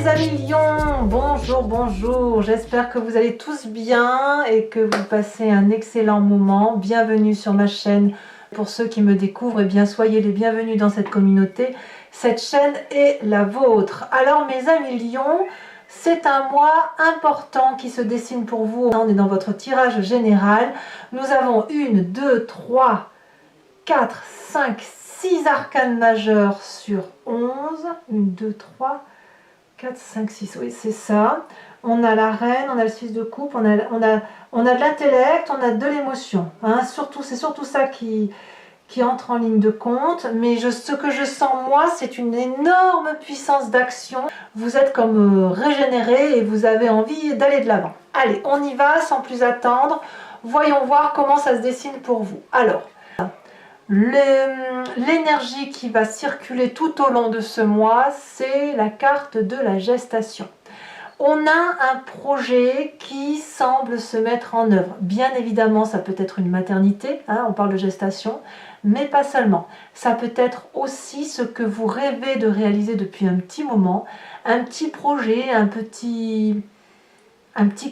mes amis lions, bonjour, bonjour, j'espère que vous allez tous bien et que vous passez un excellent moment. Bienvenue sur ma chaîne. Pour ceux qui me découvrent, eh bien soyez les bienvenus dans cette communauté. Cette chaîne est la vôtre. Alors mes amis lions, c'est un mois important qui se dessine pour vous. On est dans votre tirage général. Nous avons 1, 2, 3, 4, 5, 6 arcanes majeurs sur 11. 1, 2, 3, 4, 5, 6, oui c'est ça. On a la reine, on a le 6 de coupe, on a de l'intellect, on a de l'émotion. Hein. C'est surtout ça qui entre en ligne de compte. Mais ce que je sens moi, c'est une énorme puissance d'action. Vous êtes comme régénéré et vous avez envie d'aller de l'avant. Allez, on y va sans plus attendre. Voyons voir comment ça se dessine pour vous. Alors, l'énergie qui va circuler tout au long de ce mois, c'est la carte de la gestation. On a un projet qui semble se mettre en œuvre. Bien évidemment, ça peut être une maternité, hein, on parle de gestation, mais pas seulement. Ça peut être aussi ce que vous rêvez de réaliser depuis un petit moment, un petit projet, un petit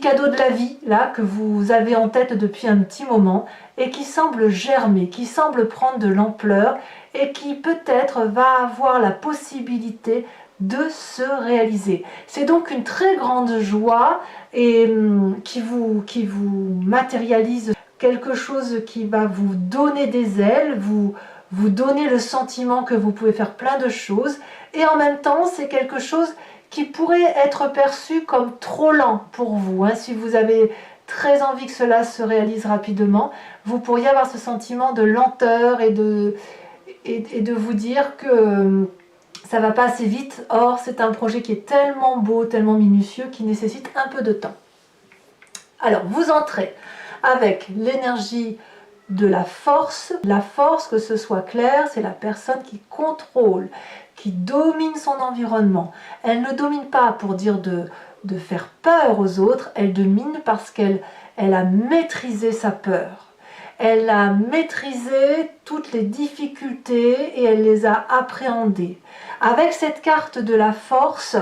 cadeau de la vie là que vous avez en tête depuis un petit moment et qui semble germer, qui semble prendre de l'ampleur et qui peut-être va avoir la possibilité de se réaliser. C'est donc une très grande joie et qui vous matérialise quelque chose qui va vous donner des ailes, vous donner le sentiment que vous pouvez faire plein de choses et en même temps c'est quelque chose qui pourrait être perçu comme trop lent pour vous. Hein. Si vous avez très envie que cela se réalise rapidement, vous pourriez avoir ce sentiment de lenteur et de vous dire que ça va pas assez vite. Or, c'est un projet qui est tellement beau, tellement minutieux, qui nécessite un peu de temps. Alors, vous entrez avec l'énergie de la force. La force, que ce soit clair, c'est la personne qui contrôle, qui domine son environnement. Elle ne domine pas pour dire de faire peur aux autres, elle domine parce qu'elle a maîtrisé sa peur. Elle a maîtrisé toutes les difficultés et elle les a appréhendées. Avec cette carte de la force,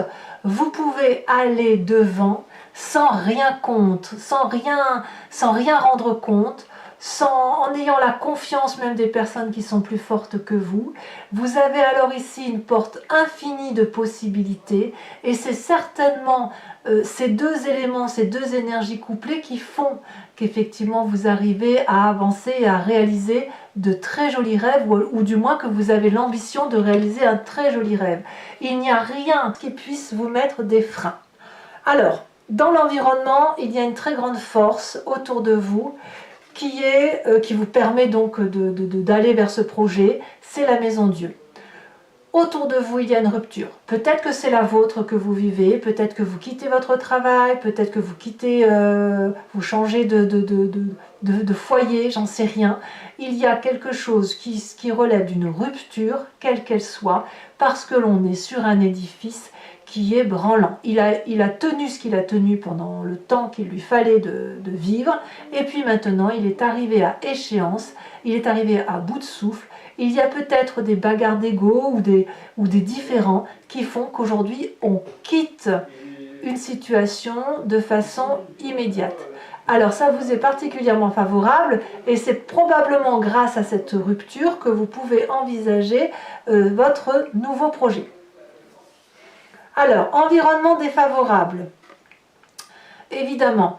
vous pouvez aller devant sans rien compte, sans rien rendre compte, en ayant la confiance même des personnes qui sont plus fortes que vous. Vous avez alors ici une porte infinie de possibilités et c'est certainement ces deux éléments, ces deux énergies couplées qui font qu'effectivement vous arrivez à avancer et à réaliser de très jolis rêves ou du moins que vous avez l'ambition de réaliser un très joli rêve. Il n'y a rien qui puisse vous mettre des freins. Alors, dans l'environnement, il y a une très grande force autour de vous qui vous permet donc d'aller vers ce projet, c'est la maison Dieu. Autour de vous, il y a une rupture. Peut-être que c'est la vôtre que vous vivez, peut-être que vous quittez votre travail, peut-être que vous changez de foyer, j'en sais rien. Il y a quelque chose qui relève d'une rupture, quelle qu'elle soit, parce que l'on est sur un édifice qui est branlant. Il a tenu ce qu'il a tenu pendant le temps qu'il lui fallait de vivre, et puis maintenant il est arrivé à échéance, il est arrivé à bout de souffle. Il y a peut-être des bagarres d'ego ou des différends qui font qu'aujourd'hui on quitte une situation de façon immédiate. Alors ça vous est particulièrement favorable et c'est probablement grâce à cette rupture que vous pouvez envisager votre nouveau projet. Alors, environnement défavorable. Évidemment,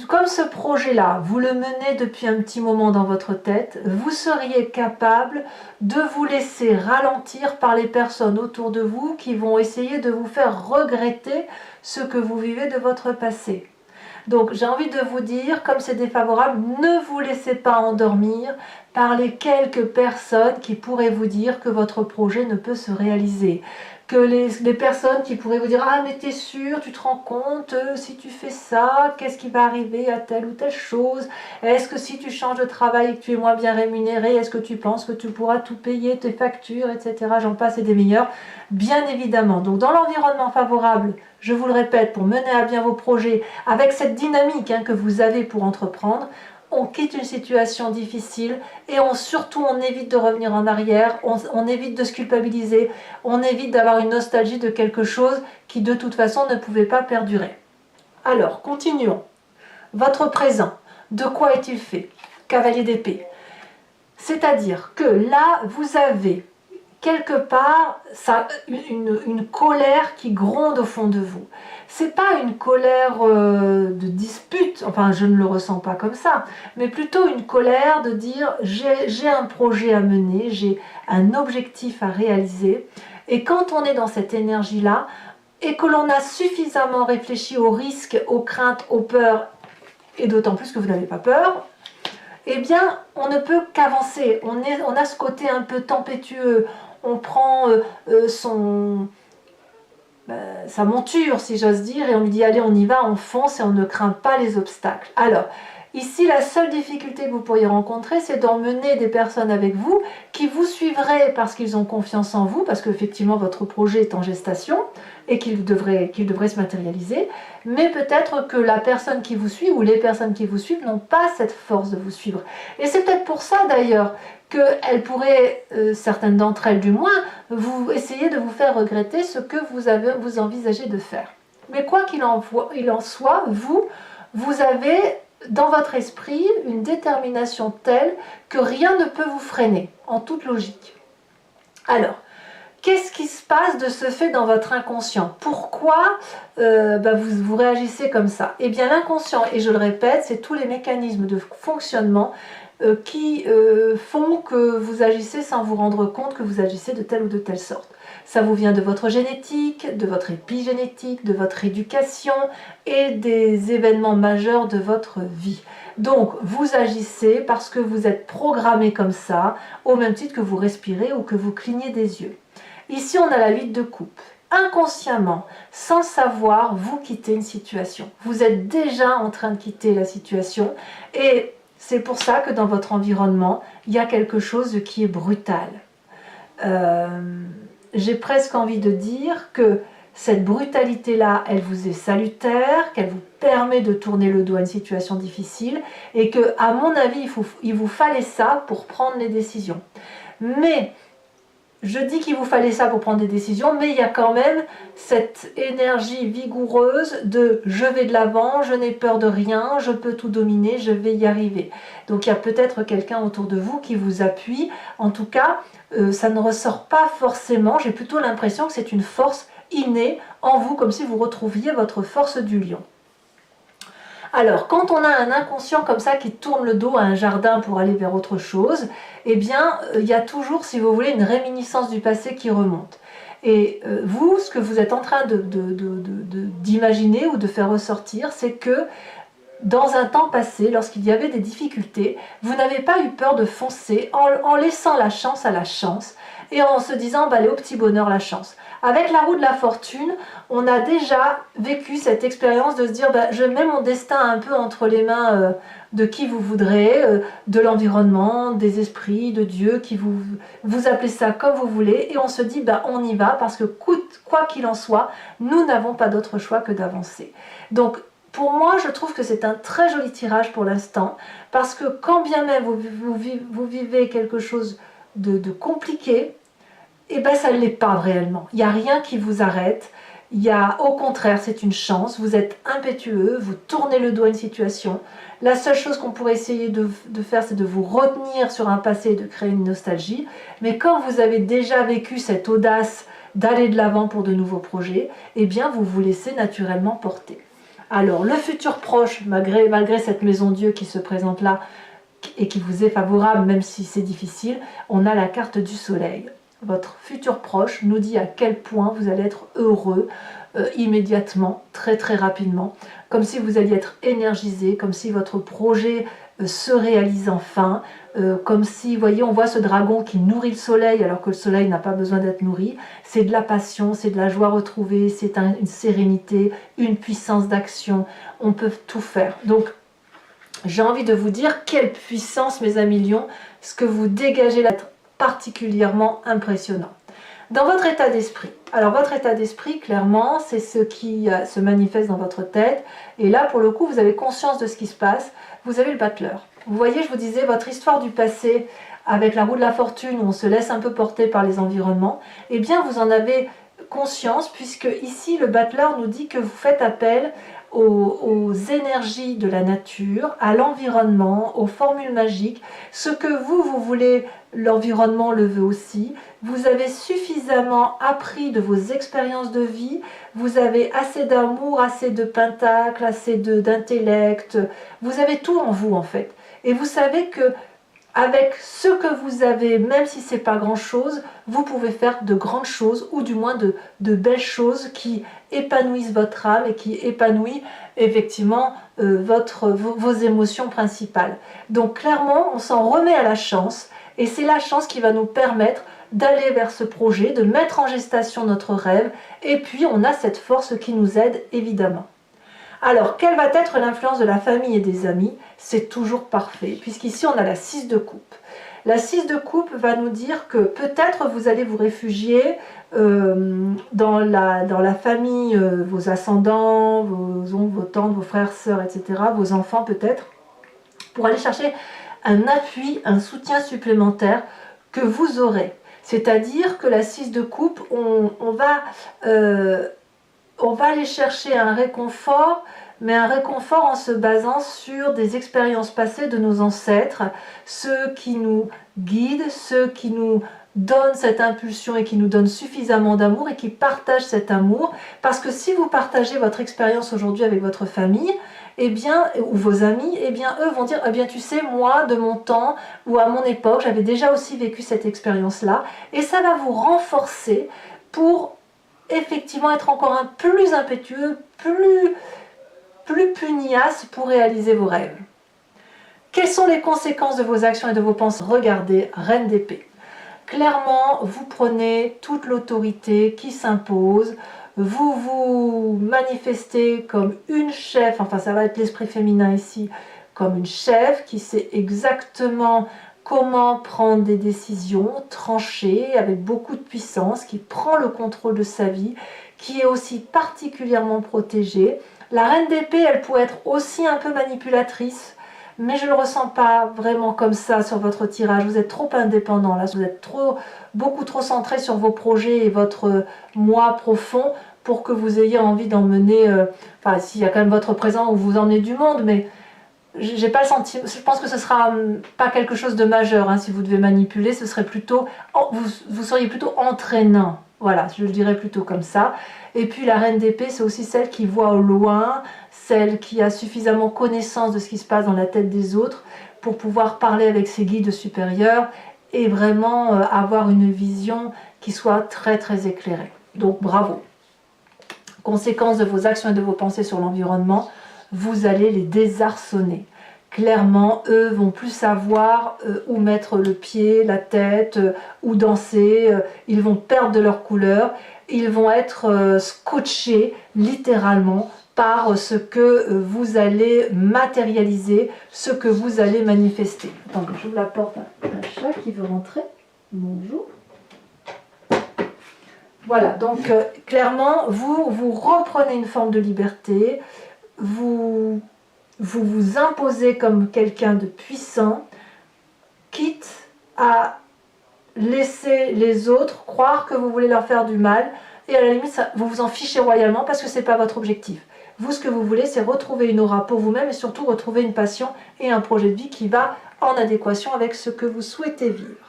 comme ce projet-là, vous le menez depuis un petit moment dans votre tête, vous seriez capable de vous laisser ralentir par les personnes autour de vous qui vont essayer de vous faire regretter ce que vous vivez de votre passé. Donc j'ai envie de vous dire, comme c'est défavorable, ne vous laissez pas endormir par les quelques personnes qui pourraient vous dire que votre projet ne peut se réaliser. Que les personnes qui pourraient vous dire « Ah mais t'es sûr, tu te rends compte, si tu fais ça, qu'est-ce qui va arriver à telle ou telle chose? Est-ce que si tu changes de travail et que tu es moins bien rémunéré, est-ce que tu penses que tu pourras tout payer, tes factures, etc. » J'en passe et des meilleurs. Bien évidemment. Donc dans l'environnement favorable, je vous le répète, pour mener à bien vos projets, avec cette dynamique que vous avez pour entreprendre, on quitte une situation difficile et surtout on évite de revenir en arrière, on évite de se culpabiliser, on évite d'avoir une nostalgie de quelque chose qui de toute façon ne pouvait pas perdurer. Alors, continuons. Votre présent, de quoi est-il fait? Cavalier d'épée. C'est-à-dire que là, vous avez quelque part une colère qui gronde au fond de vous. C'est pas une colère de dispute, enfin je ne le ressens pas comme ça, mais plutôt une colère de dire j'ai un projet à mener, j'ai un objectif à réaliser, et quand on est dans cette énergie-là, et que l'on a suffisamment réfléchi aux risques, aux craintes, aux peurs, et d'autant plus que vous n'avez pas peur, eh bien, on ne peut qu'avancer. On a ce côté un peu tempétueux. On prend sa monture, si j'ose dire, et on lui dit allez, on y va, on fonce et on ne craint pas les obstacles. Alors, ici, la seule difficulté que vous pourriez rencontrer, c'est d'emmener des personnes avec vous qui vous suivraient parce qu'ils ont confiance en vous, parce qu'effectivement, votre projet est en gestation et qu'il devrait se matérialiser, mais peut-être que la personne qui vous suit ou les personnes qui vous suivent n'ont pas cette force de vous suivre. Et c'est peut-être pour ça, d'ailleurs, qu'elles pourraient, certaines d'entre elles du moins, vous essayer de vous faire regretter ce que vous envisagez de faire. Mais quoi qu'il en soit, vous avez dans votre esprit une détermination telle que rien ne peut vous freiner, en toute logique. Alors, qu'est-ce qui se passe de ce fait dans votre inconscient? Pourquoi vous réagissez comme ça? Eh bien, l'inconscient, et je le répète, c'est tous les mécanismes de fonctionnement qui font que vous agissez sans vous rendre compte que vous agissez de telle ou de telle sorte. Ça vous vient de votre génétique, de votre épigénétique, de votre éducation et des événements majeurs de votre vie. Donc, vous agissez parce que vous êtes programmé comme ça, au même titre que vous respirez ou que vous clignez des yeux. Ici, on a la 8 de coupe. Inconsciemment, sans savoir, vous quittez une situation. Vous êtes déjà en train de quitter la situation et c'est pour ça que dans votre environnement, il y a quelque chose qui est brutal. J'ai presque envie de dire que cette brutalité-là, elle vous est salutaire, qu'elle vous permet de tourner le dos à une situation difficile et que, à mon avis, il vous fallait ça pour prendre les décisions. Mais je dis qu'il vous fallait ça pour prendre des décisions, mais il y a quand même cette énergie vigoureuse de je vais de l'avant, je n'ai peur de rien, je peux tout dominer, je vais y arriver. Donc il y a peut-être quelqu'un autour de vous qui vous appuie. En tout cas, ça ne ressort pas forcément, j'ai plutôt l'impression que c'est une force innée en vous, comme si vous retrouviez votre force du lion. Alors, quand on a un inconscient comme ça qui tourne le dos à un jardin pour aller vers autre chose, eh bien, il y a toujours, si vous voulez, une réminiscence du passé qui remonte. Et vous, ce que vous êtes en train d'imaginer ou de faire ressortir, c'est que dans un temps passé, lorsqu'il y avait des difficultés, vous n'avez pas eu peur de foncer en laissant la chance à la chance et en se disant allez, au petit bonheur la chance. Avec la roue de la fortune, on a déjà vécu cette expérience de se dire je mets mon destin un peu entre les mains de qui vous voudrez, de l'environnement, des esprits, de Dieu, qui vous appelez ça comme vous voulez, et on se dit on y va parce que quoi qu'il en soit, nous n'avons pas d'autre choix que d'avancer. Donc pour moi, je trouve que c'est un très joli tirage pour l'instant, parce que quand bien même vous vivez quelque chose de compliqué, ça ne l'est pas réellement. Il n'y a rien qui vous arrête. Au contraire, c'est une chance. Vous êtes impétueux, vous tournez le dos à une situation. La seule chose qu'on pourrait essayer de faire, c'est de vous retenir sur un passé et de créer une nostalgie. Mais quand vous avez déjà vécu cette audace d'aller de l'avant pour de nouveaux projets, eh bien, vous vous laissez naturellement porter. Alors, le futur proche, malgré cette maison Dieu qui se présente là et qui vous est favorable, même si c'est difficile, on a la carte du soleil. Votre futur proche nous dit à quel point vous allez être heureux immédiatement, très très rapidement, comme si vous alliez être énergisé, comme si votre projet se réalise enfin, comme si, vous voyez, on voit ce dragon qui nourrit le soleil alors que le soleil n'a pas besoin d'être nourri. C'est de la passion, c'est de la joie retrouvée, c'est une sérénité, une puissance d'action, on peut tout faire. Donc, j'ai envie de vous dire, quelle puissance mes amis lions, ce que vous dégagez là, particulièrement impressionnant. Dans votre état d'esprit, alors votre état d'esprit, clairement, c'est ce qui se manifeste dans votre tête, et là, pour le coup, vous avez conscience de ce qui se passe, vous avez le battleur. Vous voyez, je vous disais, votre histoire du passé, avec la roue de la fortune, où on se laisse un peu porter par les environnements, eh bien, vous en avez conscience, puisque ici, le battleur nous dit que vous faites appel aux énergies de la nature, à l'environnement, aux formules magiques. Ce que vous voulez, l'environnement le veut aussi. Vous avez suffisamment appris de vos expériences de vie, vous avez assez d'amour, assez de pentacles, assez d'intellect, vous avez tout en vous en fait. Et vous savez que avec ce que vous avez, même si c'est pas grand chose, vous pouvez faire de grandes choses, ou du moins de belles choses qui épanouissent votre âme et qui épanouissent effectivement vos émotions principales. Donc clairement, on s'en remet à la chance, et c'est la chance qui va nous permettre d'aller vers ce projet, de mettre en gestation notre rêve, et puis on a cette force qui nous aide évidemment. Alors, quelle va être l'influence de la famille et des amis? C'est toujours parfait, puisqu'ici on a la 6 de coupe. La 6 de coupe va nous dire que peut-être vous allez vous réfugier dans la famille, vos ascendants, vos oncles, vos tantes, vos frères, sœurs, etc., vos enfants peut-être, pour aller chercher un appui, un soutien supplémentaire que vous aurez. C'est-à-dire que la 6 de coupe, on va aller chercher un réconfort, mais un réconfort en se basant sur des expériences passées de nos ancêtres, ceux qui nous guident, ceux qui nous donnent cette impulsion et qui nous donnent suffisamment d'amour et qui partagent cet amour. Parce que si vous partagez votre expérience aujourd'hui avec votre famille, eh bien, ou vos amis, eh bien, eux vont dire, eh bien, tu sais, moi, de mon temps ou à mon époque, j'avais déjà aussi vécu cette expérience-là, et ça va vous renforcer pour effectivement être encore un plus impétueux, plus pugnace pour réaliser vos rêves. Quelles sont les conséquences de vos actions et de vos pensées? Regardez, Reine d'épée. Clairement, vous prenez toute l'autorité qui s'impose, vous vous manifestez comme une chef, enfin ça va être l'esprit féminin ici, comme une chef qui sait exactement comment prendre des décisions tranchées, avec beaucoup de puissance, qui prend le contrôle de sa vie, qui est aussi particulièrement protégée. La reine d'épée, elle pourrait être aussi un peu manipulatrice, mais je ne le ressens pas vraiment comme ça sur votre tirage. Vous êtes trop indépendant, là, vous êtes beaucoup trop centré sur vos projets et votre moi profond pour que vous ayez envie d'emmener, enfin, s'il y a quand même votre présent où vous emmenez du monde, mais j'ai pas le sentiment, je pense que ce sera pas quelque chose de majeur, hein, si vous devez manipuler, ce serait plutôt, vous seriez plutôt entraînant, voilà, je le dirais plutôt comme ça. Et puis la reine d'épée, c'est aussi celle qui voit au loin, celle qui a suffisamment connaissance de ce qui se passe dans la tête des autres pour pouvoir parler avec ses guides supérieurs et vraiment avoir une vision qui soit très très éclairée. Donc bravo. Conséquence de vos actions et de vos pensées sur l'environnement, vous allez les désarçonner. Clairement, eux vont plus savoir où mettre le pied, la tête, où danser, ils vont perdre de leur couleur, ils vont être scotchés littéralement par ce que vous allez matérialiser, ce que vous allez manifester. Attendez, j'ouvre la porte à un chat qui veut rentrer. Bonjour. Voilà, donc clairement, vous reprenez une forme de liberté, vous imposez comme quelqu'un de puissant, quitte à laisser les autres croire que vous voulez leur faire du mal, et à la limite, vous vous en fichez royalement parce que ce n'est pas votre objectif. Vous, ce que vous voulez, c'est retrouver une aura pour vous-même et surtout retrouver une passion et un projet de vie qui va en adéquation avec ce que vous souhaitez vivre.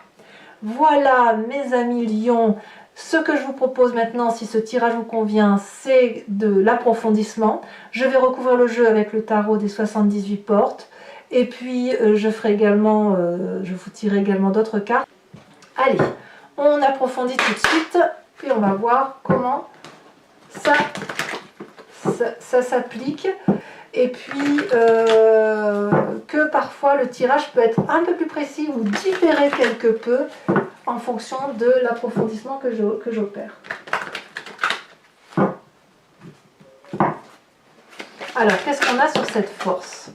Voilà, mes amis lions. Ce que je vous propose maintenant, si ce tirage vous convient, c'est de l'approfondissement. Je vais recouvrir le jeu avec le tarot des 78 portes. Et puis, je vous tirerai également d'autres cartes. Allez, on approfondit tout de suite. Puis on va voir comment ça s'applique. Et puis, que parfois le tirage peut être un peu plus précis ou différer quelque peu en fonction de l'approfondissement que j'opère. Alors, qu'est-ce qu'on a sur cette force?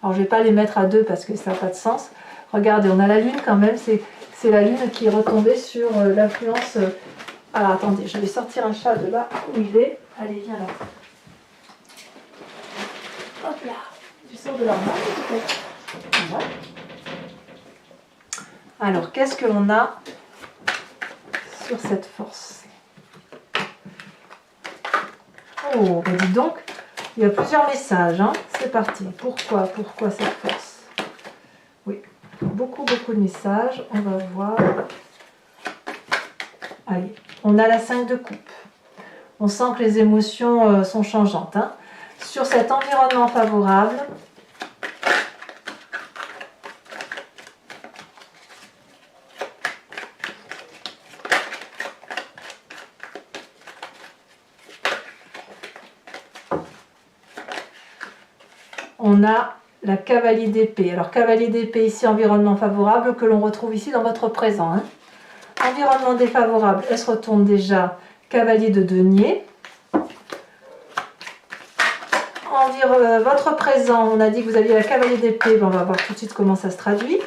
Alors, je ne vais pas les mettre à deux parce que ça n'a pas de sens. Regardez, on a la lune quand même, c'est la lune qui est retombée sur l'influence. Alors, attendez, je vais sortir un chat de là où il est. Allez, viens là. Hop là. sortent de leur main, peut-être. Voilà. Alors, qu'est-ce que l'on a sur cette force? Oh, bah dis donc, il y a plusieurs messages, hein. C'est parti. Pourquoi cette force? Oui, beaucoup de messages. On va voir. Allez, on a la 5 de coupe. On sent que les émotions sont changeantes, hein. Sur cet environnement favorable, on a la cavalier d'épée. Alors cavalier d'épée ici, environnement favorable, que l'on retrouve ici dans votre présent, hein. Environnement défavorable, elle se retourne déjà, cavalier de denier. Votre présent, on a dit que vous aviez la cavalier d'épée, on va voir tout de suite comment ça se traduit.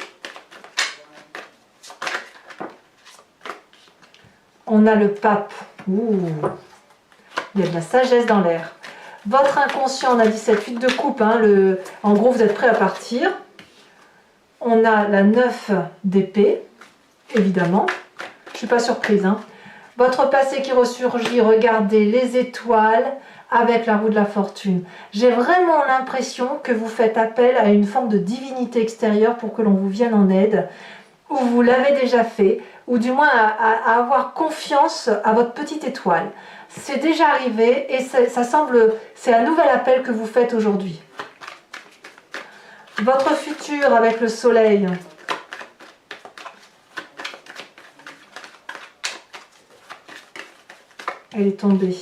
On a le pape. Ouh, il y a de la sagesse dans l'air. Votre inconscient, on a dit cette 8 de coupe, hein, en gros vous êtes prêt à partir. On a la 9 d'épée, évidemment. Je ne suis pas surprise, hein. Votre passé qui ressurgit, regardez les étoiles avec la roue de la fortune. J'ai vraiment l'impression que vous faites appel à une forme de divinité extérieure pour que l'on vous vienne en aide, ou vous l'avez déjà fait, ou du moins à avoir confiance à votre petite étoile. C'est déjà arrivé et ça semble, c'est un nouvel appel que vous faites aujourd'hui. Votre futur avec le soleil. Elle est tombée.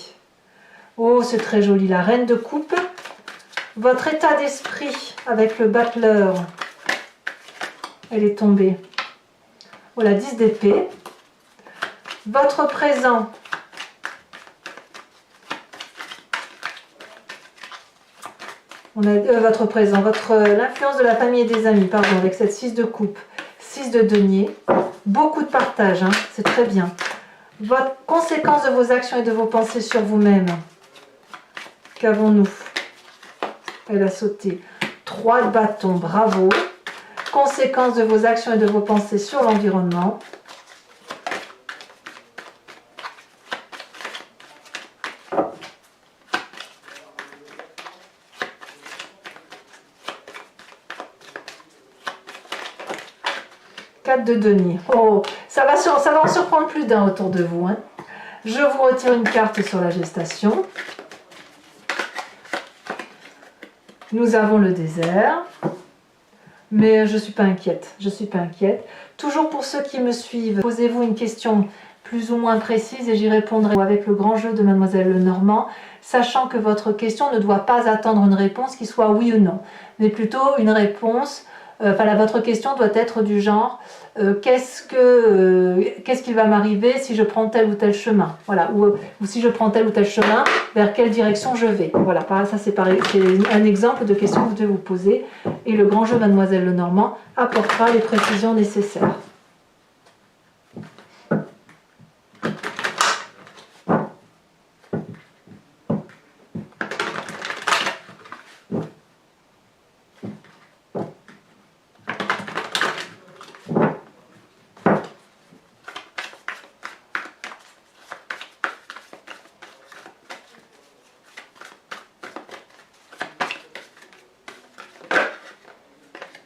Oh, c'est très joli. La reine de coupe. Votre état d'esprit avec le battleur. Elle est tombée. Oh, la 10 d'épée. Votre présent. On a votre présent, l'influence de la famille et des amis, pardon, avec cette 6 de coupe, 6 de denier. Beaucoup de partage, hein, c'est très bien. Votre conséquence de vos actions et de vos pensées sur vous-même. Qu'avons-nous? Elle a sauté. 3 de bâton, bravo. Conséquence de vos actions et de vos pensées sur l'environnement. De denier. Oh, ça va en surprendre plus d'un autour de vous, hein. Je vous retire une carte sur la gestation. Nous avons le désert. Mais je ne suis pas inquiète. Je suis pas inquiète. Toujours pour ceux qui me suivent, posez-vous une question plus ou moins précise et j'y répondrai avec le grand jeu de Mademoiselle Lenormand, sachant que votre question ne doit pas attendre une réponse qui soit oui ou non, mais plutôt une réponse. Votre question doit être du genre qu'est-ce qui va m'arriver si je prends tel ou tel chemin, voilà, ou si je prends tel ou tel chemin, vers quelle direction je vais. Voilà, ça c'est un exemple de question que vous devez vous poser et le grand jeu Mademoiselle Lenormand apportera les précisions nécessaires.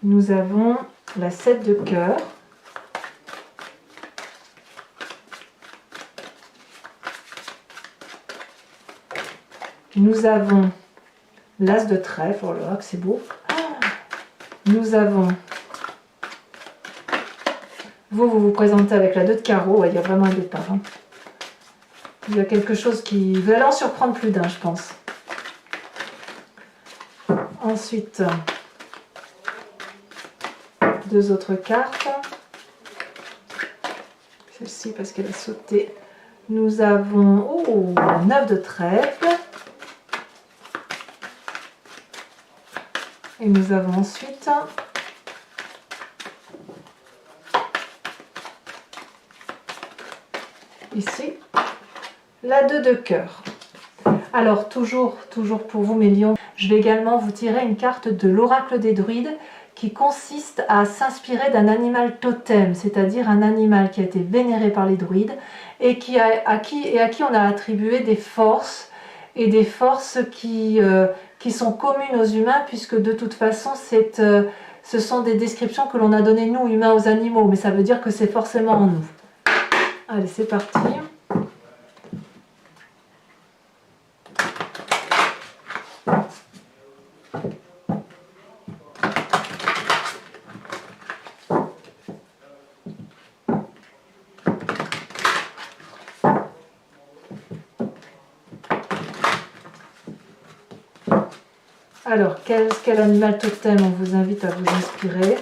Nous avons la 7 de cœur. Nous avons l'as de trèfle, oh là là, que c'est beau. Nous avons, vous vous présentez avec la 2 de carreau, il y a vraiment un départ, hein. Il y a quelque chose qui, vous allez en surprendre plus d'un, je pense. Ensuite, 2 autres cartes. Celle-ci parce qu'elle a sauté. Nous avons la 9 de trèfle. Et nous avons ensuite ici la 2 de cœur. Alors toujours pour vous mes lions, Je vais également vous tirer une carte de l'oracle des druides qui consiste à s'inspirer d'un animal totem, c'est-à-dire un animal qui a été vénéré par les druides et à qui on a attribué des forces, et des forces qui sont communes aux humains, puisque de toute façon ce sont des descriptions que l'on a données nous humains aux animaux, mais ça veut dire que c'est forcément en nous. Allez, c'est parti. Alors, quel animal totem on vous invite à vous inspirer?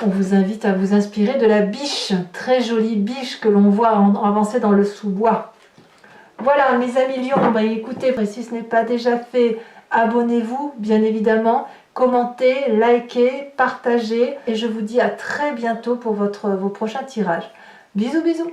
On vous invite à vous inspirer de la biche, très jolie biche que l'on voit avancer dans le sous-bois. Voilà mes amis lions, bah écoutez, si ce n'est pas déjà fait, abonnez-vous bien évidemment, commentez, likez, partagez et je vous dis à très bientôt pour vos prochains tirages. Bisous bisous.